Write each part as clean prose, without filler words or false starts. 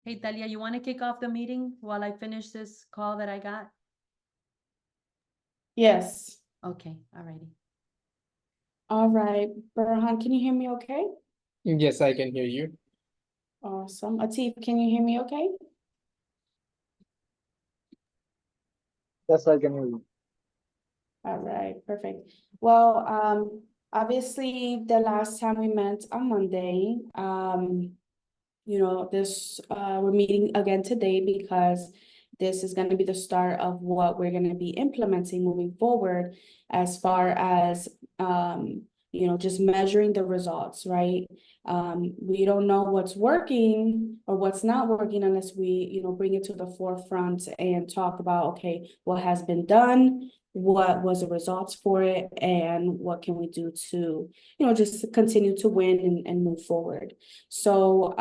Hey, Talia, you want to kick off the meeting while I finish this call that I got? Yes. Okay, alrighty. All right. Burhan, can you hear me okay? Yes, I can hear you. Awesome. Atif, can you hear me okay? Yes, I can hear you. All right, perfect. Well, obviously the last time we met on Monday, we're meeting again today because this is going to be the start of what we're going to be implementing moving forward as far as, just measuring the results, right? We don't know what's working or what's not working unless we, bring it to the forefront and talk about, okay, what has been done, what was the results for it, and what can we do to, just continue to win and move forward. So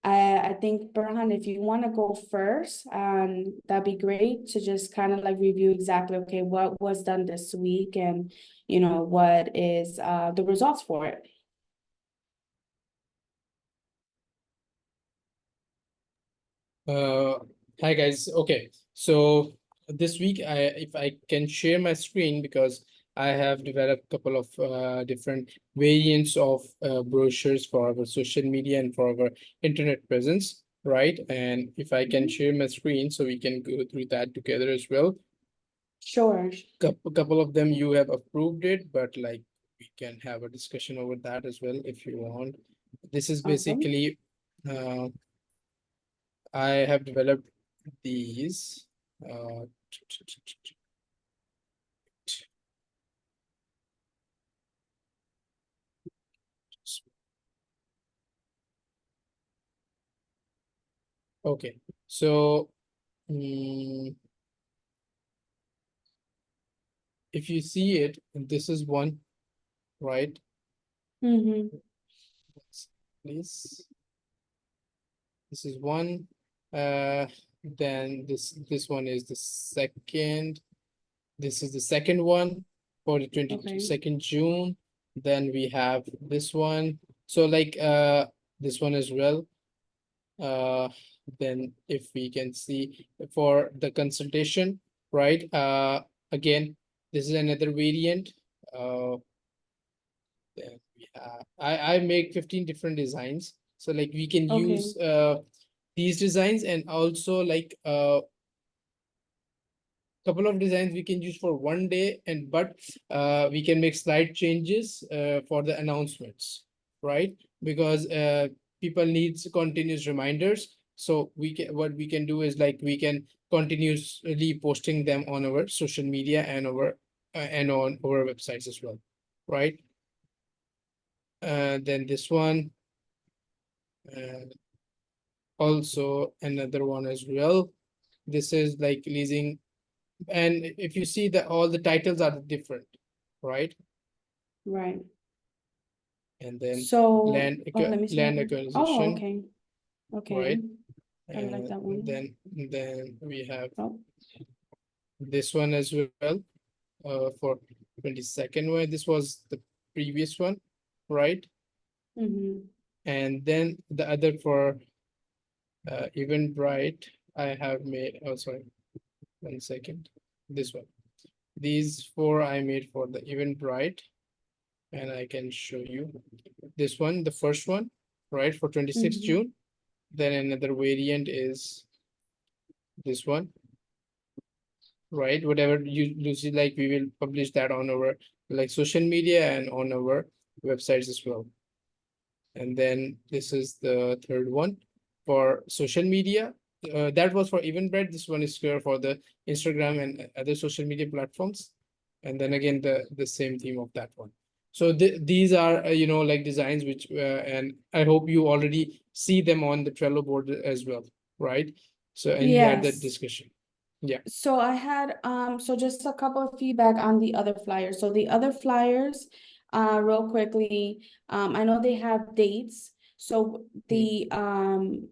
I think Burhan, if you want to go first, that'd be great to just kind of like review exactly, okay, what was done this week and what is the results for it. Hi guys. Okay, so this week if I can share my screen, because I have developed a couple of different variants of brochures for our social media and for our internet presence, right? And if I can share my screen so we can go through that together as well. Sure. Couple of them you have approved it, but like we can have a discussion over that as well if you want. This is Awesome. basically I have developed these. Okay, so if you see it, this is one, right? Please. This is one. Then this one is the second. This is the second one for the 22nd June. Then we have this one. So like this one as well. Then if we can see for the consultation, right? Again, this is another variant. Then we have, I make 15 different designs. So like we can use these designs, and also like couple of designs we can use for one day, and but we can make slight changes for the announcements, right? Because people needs continuous reminders. So what we can do is like we can continuously posting them on our social media and on our websites as well, right? Then this one, also another one as well. This is like leasing. And if you see that all the titles are different, right? Right. And then So land acquisition. Oh, okay. Okay. Right. I like that one. Then we have Oh. this one as well. For 22nd one, this was the previous one, right? And then the other for Eventbrite, I have made. Oh, sorry. 1 second. This one. These four I made for the Eventbrite, and I can show you this one, the first one, right, for 26th June. Then another variant is this one, right? Whatever you see, like we will publish that on our like social media and on our websites as well. And then this is the third one for social media. That was for Eventbrite. This one is here for the Instagram and other social media platforms. And then again, the same theme of that one. So these are, like designs which, and I hope you already see them on the Trello board as well, right? So, and we had that discussion. Yeah. So I had, so just a couple of feedback on the other flyers. So the other flyers, real quickly, I know they have dates. So the,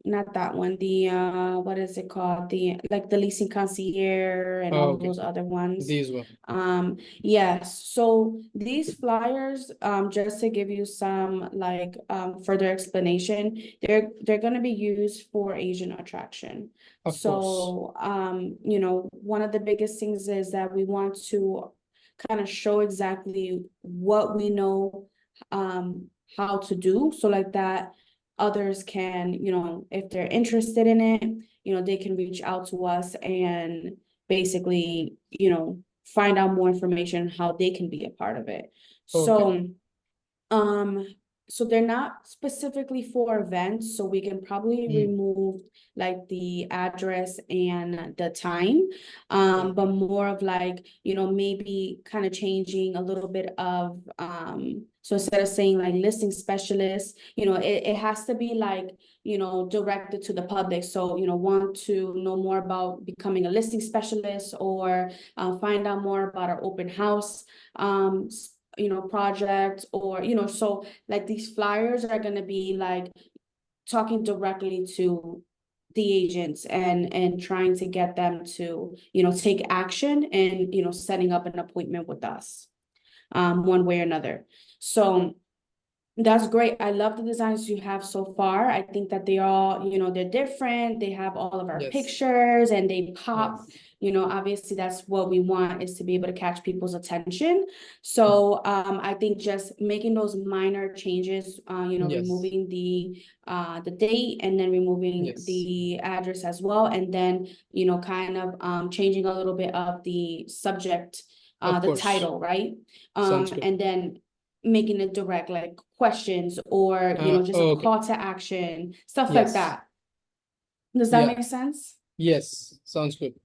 not that one, the, what is it called? The, like the leasing concierge and Oh, all okay. those other ones. These one. Yes, so these flyers, just to give you some like, further explanation, they're gonna be used for Asian attraction. Of course. So, you know, one of the biggest things is that we want to kind of show exactly what we know, how to do, so like that others can, you know, if they're interested in it, you know, they can reach out to us and basically, you know, find out more information on how they can be a part of it. So, um, so they're not specifically for events, so we can probably remove like the address and the time. But more of like, you know, maybe kind of changing a little bit of, so instead of saying like listing specialist, you know, it has to be like, you know, directed to the public. So, you know, want to know more about becoming a listing specialist, or find out more about our open house, you know, project, or, you know, so like these flyers are gonna be like talking directly to the agents and trying to get them to, you know, take action and, you know, setting up an appointment with us, one way or another. So that's great. I love the designs you have so far. I think that they all, you know, they're different. They have all of our Yes. pictures and they pop. Yes. You know, obviously that's what we want, is to be able to catch people's attention. So I think just making those minor changes, you know, Yes. removing the date, and then removing Yes. the address as well, and then, you know, kind of changing a little bit of the subject, Of the course. title, right? Sounds good. And then making it direct, like questions, or, you know, just a Okay. call to action, stuff like Yes. that. Does that Yeah. make sense? Yes, sounds good.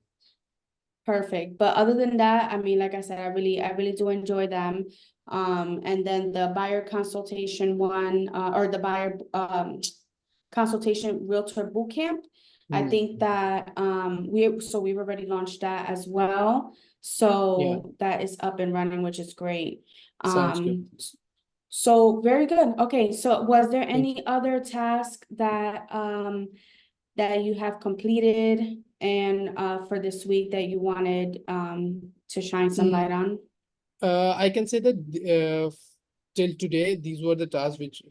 Perfect. But other than that, I mean, like I said, I really do enjoy them. And then the buyer consultation one, or the buyer, consultation realtor boot camp. I think that, we've already launched that as well. So that is up and running, which is great. Sounds good. So very good. Okay, so was there Thank any other task that, that you have completed and, for this week that you wanted, to shine some light on? I can say that till today, these were the tasks which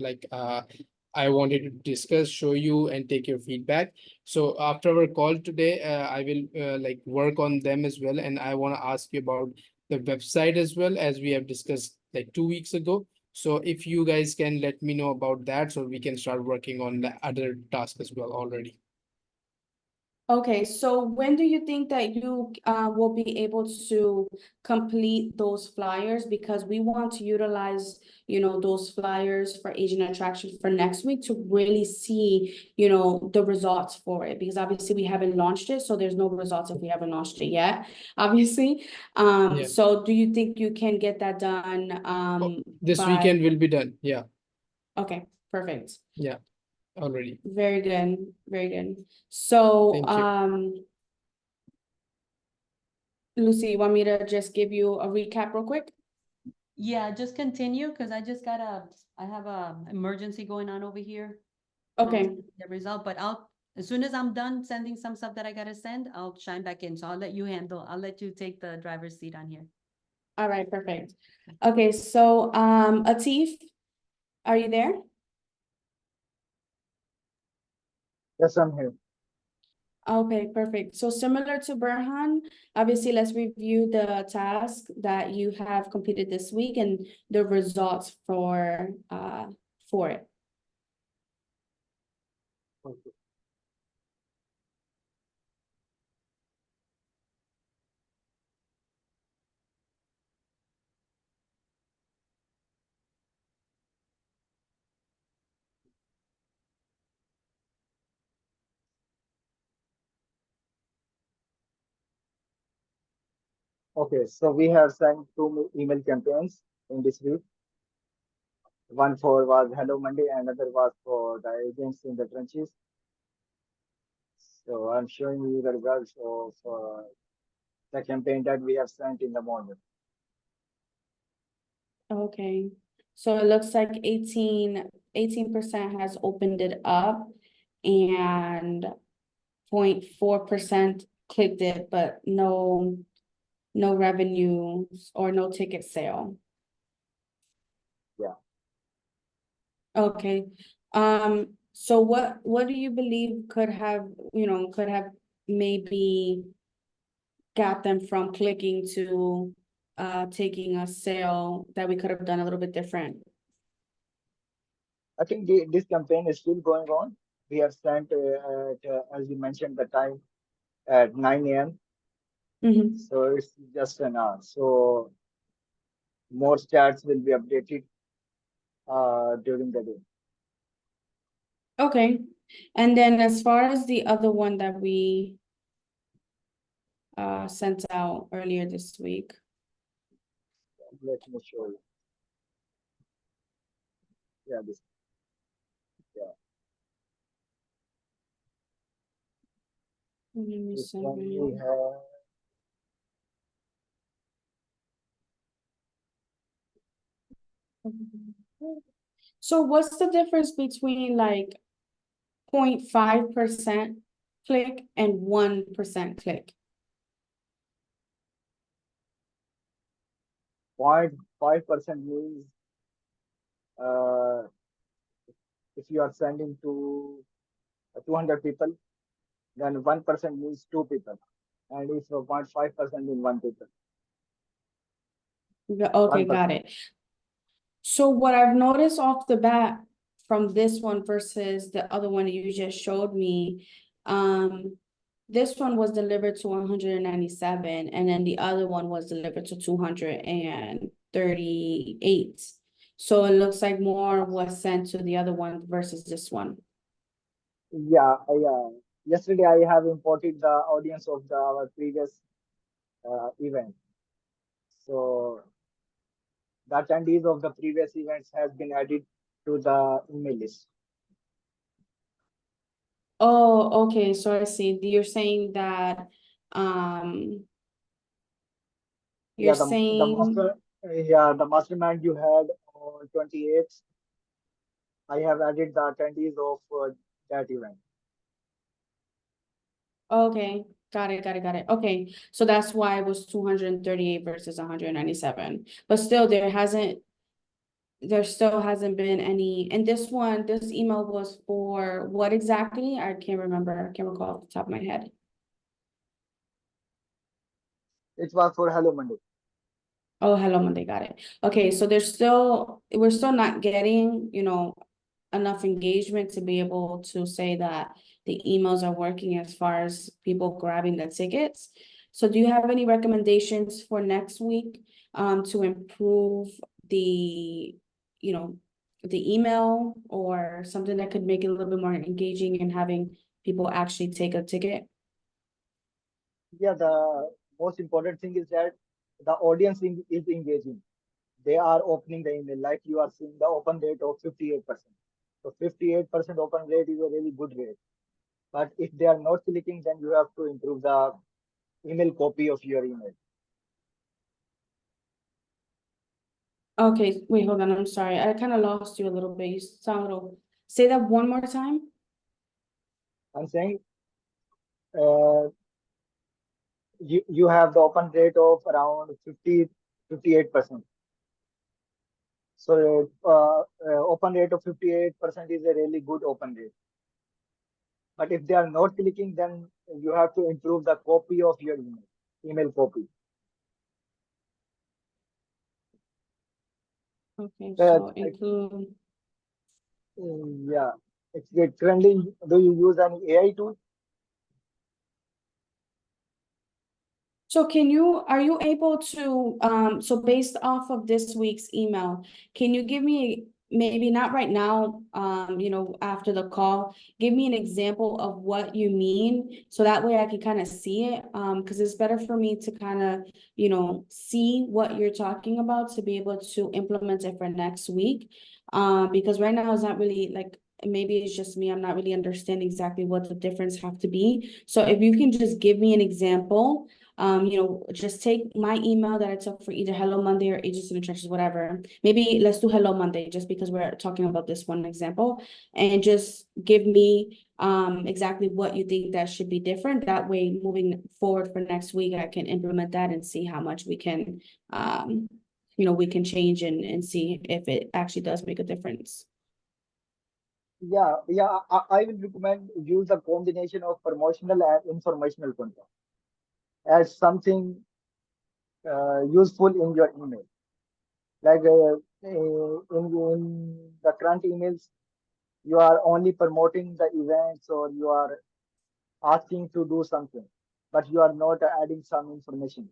I wanted to discuss, show you, and take your feedback. So after our call today, I will like work on them as well, and I want to ask you about the website as well, as we have discussed like 2 weeks ago. So if you guys can let me know about that, so we can start working on the other task as well already. Okay, so when do you think that you, will be able to complete those flyers? Because we want to utilize, you know, those flyers for Asian attraction for next week to really see, you know, the results for it. Because obviously we haven't launched it, so there's no results if we haven't launched it yet, obviously. Yeah. So do you think you can get that done, This by? weekend will be done. Yeah, Okay, perfect. yeah, already. Very good, very good. So, Thank you. Lucy, you want me to just give you a recap real quick? Yeah, just continue, because I have a emergency going on over here. Okay, The result, but as soon as I'm done sending some stuff that I gotta send, I'll chime back in. So I'll let you take the driver's seat on here. all right, perfect. Okay, so, Atif, are you there? Yes, I'm here. Okay, perfect. So similar to Burhan, obviously, let's review the task that you have completed this week and the results for it. Okay. Okay, so we have sent two email campaigns in this week. One for was Hello Monday, and another was for the agents in the trenches. So I'm showing you the results of the campaign that we have sent in the morning. Okay, So it looks like 18% has opened it up and 0.4% clicked it, but no revenues or no ticket sale. Yeah. Okay, so what do you believe could have maybe got them from clicking to taking a sale that we could have done a little bit different? I think this campaign is still going on. We have sent, as you mentioned, the time at 9 a.m. Mm-hmm. So it's just an hour. So more stats will be updated during the day. Okay, and then as far as the other one that we sent out earlier this week. Let me show you. Yeah, this. Yeah, Let me this send one you. we have. So what's the difference between like 0.5% click and 1% click? 0.5% means uh, if you are sending to 200 people, then 1% means 2 people. And if 0.5% means 1 people. Okay, 1%. got it. So what I've noticed off the bat from this one versus the other one you just showed me, this one was delivered to 197, and then the other one was delivered to 238. So it looks like more was sent to the other one versus this one. Yeah, yesterday I have imported the audience of our previous event. So the attendees of the previous events has been added to the email list. Oh, okay, so I see. You're saying that, you're saying, the mastermind you had on 28th. I have added the attendees of that event. okay, got it. Okay, so that's why it was 238 versus 197. But still, there still hasn't been any, and this email was for what exactly? I can't remember. I can't recall off the top of my head. It was for Hello Monday. Oh, Hello Monday, got it. Okay, so we're still not getting, enough engagement to be able to say that the emails are working as far as people grabbing the tickets. So do you have any recommendations for next week to improve the, the email or something that could make it a little bit more engaging and having people actually take a ticket? Yeah, the most important thing is that the audience is engaging. They are opening the email, like you are seeing the open rate of 58%. So 58% open rate is a really good rate. But if they are not clicking, then you have to improve the email copy of your email. Okay, wait, hold on. I'm sorry. I kind of lost you a little bit. You sound a little. Say that one more time. I'm saying you have the open rate of around 58%. So open rate of 58% is a really good open rate. But if they are not clicking, then you have to improve the copy of your email copy. Okay, so include. Yeah, it's currently, do you use any AI tool? So are you able to, so based off of this week's email, can you give me, maybe not right now, after the call, give me an example of what you mean, so that way I can kind of see it, because it's better for me to kind of, see what you're talking about to be able to implement it for next week. Because right now it's not really like, maybe it's just me, I'm not really understanding exactly what the difference have to be. So if you can just give me an example just take my email that I took for either Hello Monday or Agents in the Trenches, whatever. Maybe let's do Hello Monday, just because we're talking about this one example, and just give me exactly what you think that should be different. That way, moving forward for next week, I can implement that and see how much we can we can change and see if it actually does make a difference. Yeah, I will recommend use a combination of promotional and informational content. Add something useful in your email. Like in the current emails, you are only promoting the events or you are asking to do something, but you are not adding some information.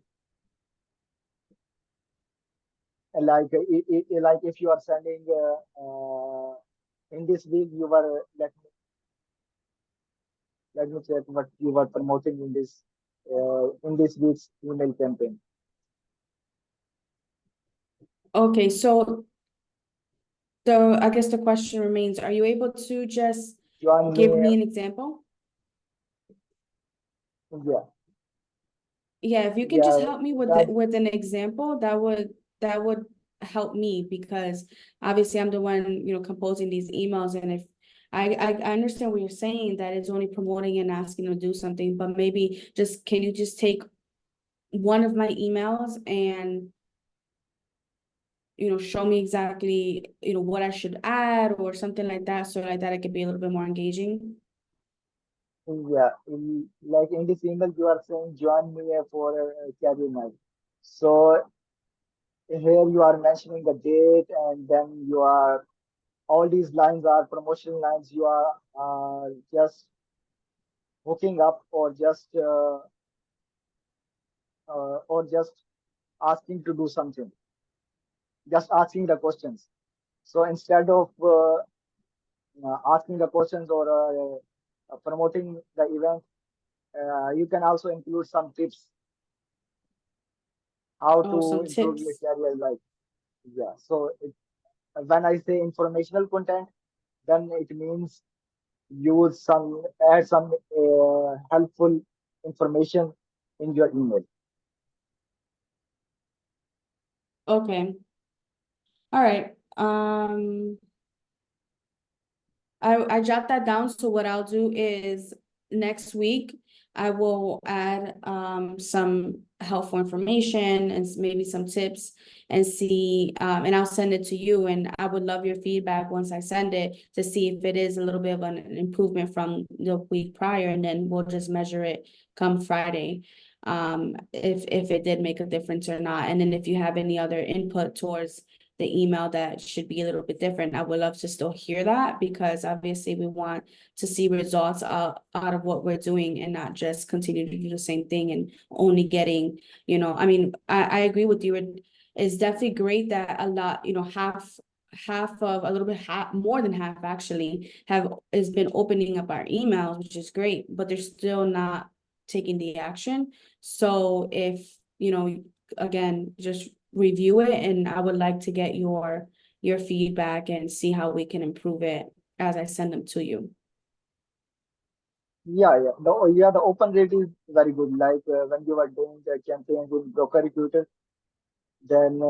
Like like if you are sending in this week you were let me check what you were promoting in this week's email campaign. Okay, so I guess the question remains, are you able to just Join give me, me an example? yeah, Yeah, if you can just yeah, help me with that, with an example, that would help me, because obviously I'm the one, composing these emails, and if I understand what you're saying, that it's only promoting and asking to do something, but maybe can you just take one of my emails and show me exactly, what I should add or something like that, so like that it could be a little bit more engaging. yeah, like in this email you are saying join me for a career night. So here you are mentioning the date, and then you are all these lines are promotional lines. You are just hooking up or just asking to do something, just asking the questions. So instead of asking the questions or promoting the event, you can also include some tips how Oh, to some improve your tips. career life. Yeah. So when I say informational content, then it means add some helpful information in your email. Okay. All right. I jot that down, so what I'll do is next week I will add some helpful information and maybe some tips, and see and I'll send it to you, and I would love your feedback once I send it to see if it is a little bit of an improvement from the week prior, and then we'll just measure it come Friday, if it did make a difference or not. And then if you have any other input towards the email that should be a little bit different, I would love to still hear that, because obviously we want to see results out of what we're doing, and not just continue to do the same thing and only getting, I mean, I agree with you. It's definitely great that a lot, half of a little bit more than half actually has been opening up our emails, which is great, but they're still not taking the action. So if, again, just review it, and I would like to get your feedback and see how we can improve it as I send them to you. Yeah, the open rate is very good. Like when you are doing the campaign with broker recruiter, then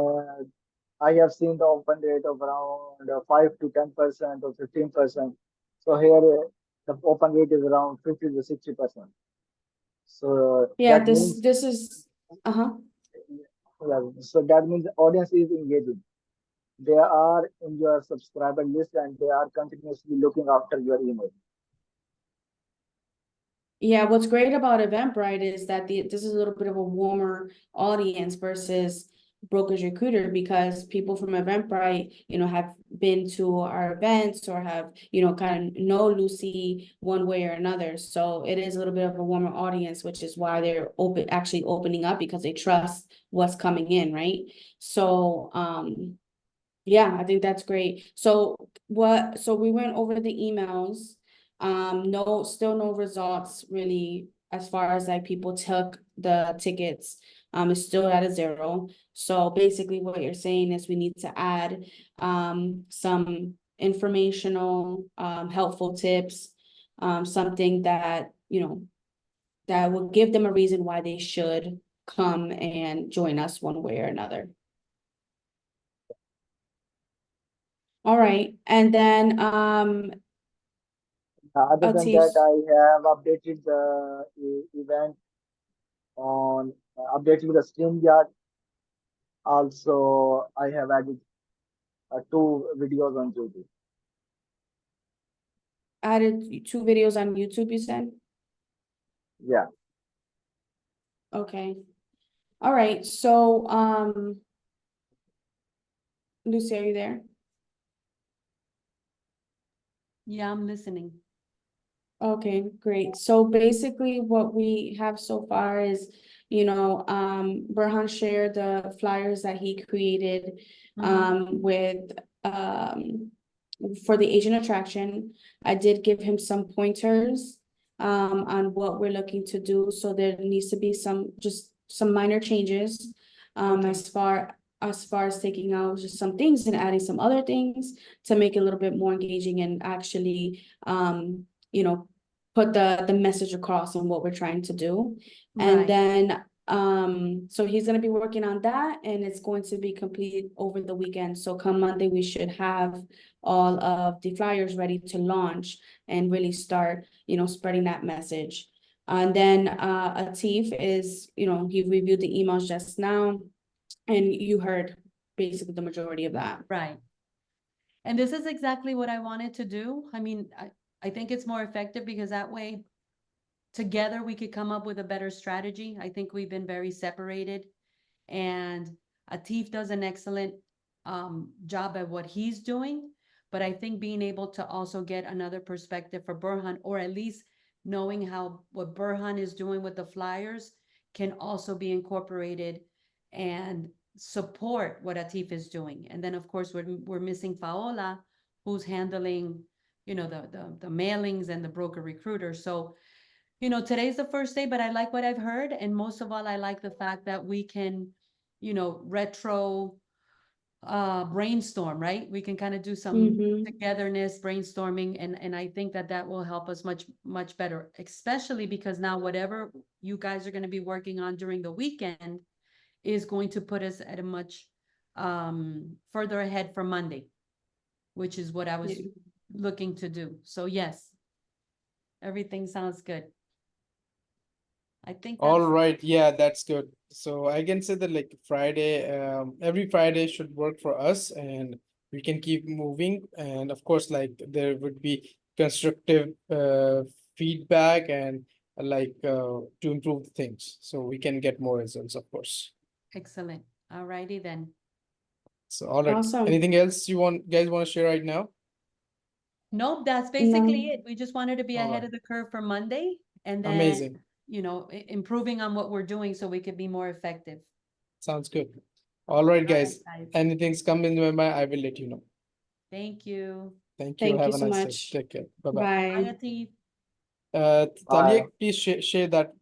I have seen the open rate of around 5 to 10% or 15%. So here the open rate is around 50 to 60%. So Yeah, that means this is yeah, so that means the audience is engaging. They are in your subscriber list and they are continuously looking after your email. Yeah, what's great about Eventbrite is that this is a little bit of a warmer audience versus Brokers Recruiter, because people from Eventbrite, have been to our events or have, kind of know Lucy one way or another. So it is a little bit of a warmer audience, which is why they're actually opening up, because they trust what's coming in, right? So yeah, I think that's great. So we went over the emails. Still no results really, as far as like people took the tickets. It's still at a 0. So basically what you're saying is we need to add some informational helpful tips, something that, that will give them a reason why they should come and join us one way or another. All right, and then Other than Atif. that, I have updated the event on updated the StreamYard. Also, I have added 2 videos on YouTube. Added 2 videos on YouTube, you said? Yeah. Okay. All right, so Lucy, are you there? Yeah, I'm listening. Okay, great. So basically what we have so far is, Burhan shared the flyers that he created with for the Asian attraction. I did give him some pointers on what we're looking to do. So there needs to be some minor changes Okay. as far as taking out just some things and adding some other things to make it a little bit more engaging and actually put the message across on what we're trying to do. And Right. then so he's gonna be working on that, and it's going to be completed over the weekend. So come Monday, we should have all of the flyers ready to launch and really start, spreading that message. And then Atif is, he reviewed the emails just now, and you heard basically the majority of that. Right. And this is exactly what I wanted to do. I mean, I think it's more effective because that way together we could come up with a better strategy. I think we've been very separated, and Atif does an excellent job at what he's doing. But I think being able to also get another perspective for Burhan, or at least knowing how what Burhan is doing with the flyers can also be incorporated and support what Atif is doing. And then of course we're missing Paola, who's handling, the mailings and the broker recruiter. So, today's the first day, but I like what I've heard. And most of all, I like the fact that we can, retro brainstorm, right? We can kind of do some togetherness, brainstorming, and I think that will help us much better, especially because now whatever you guys are going to be working on during the weekend is going to put us at a much further ahead for Monday, which is what I was looking to do. So yes, everything sounds good. I think All that's right, yeah, that's good. So I can say that like Friday, every Friday should work for us, and we can keep moving. And of course, like there would be constructive feedback and to improve things, so we can get more results, of course. excellent. All righty then. So all right, Awesome. anything else you guys want to share right now? Nope, that's basically No. it. We just wanted to be All ahead right. of the curve for Monday, and then, Amazing. improving on what we're doing so we could be more effective. Sounds good. All right, guys. guys. Anything's come in my mind, I will let you know. Thank you. Thank you. Thank you Have a so nice day. much. Take care. Bye-bye. Bye. Bye, Atif. Talia, Bye. please share that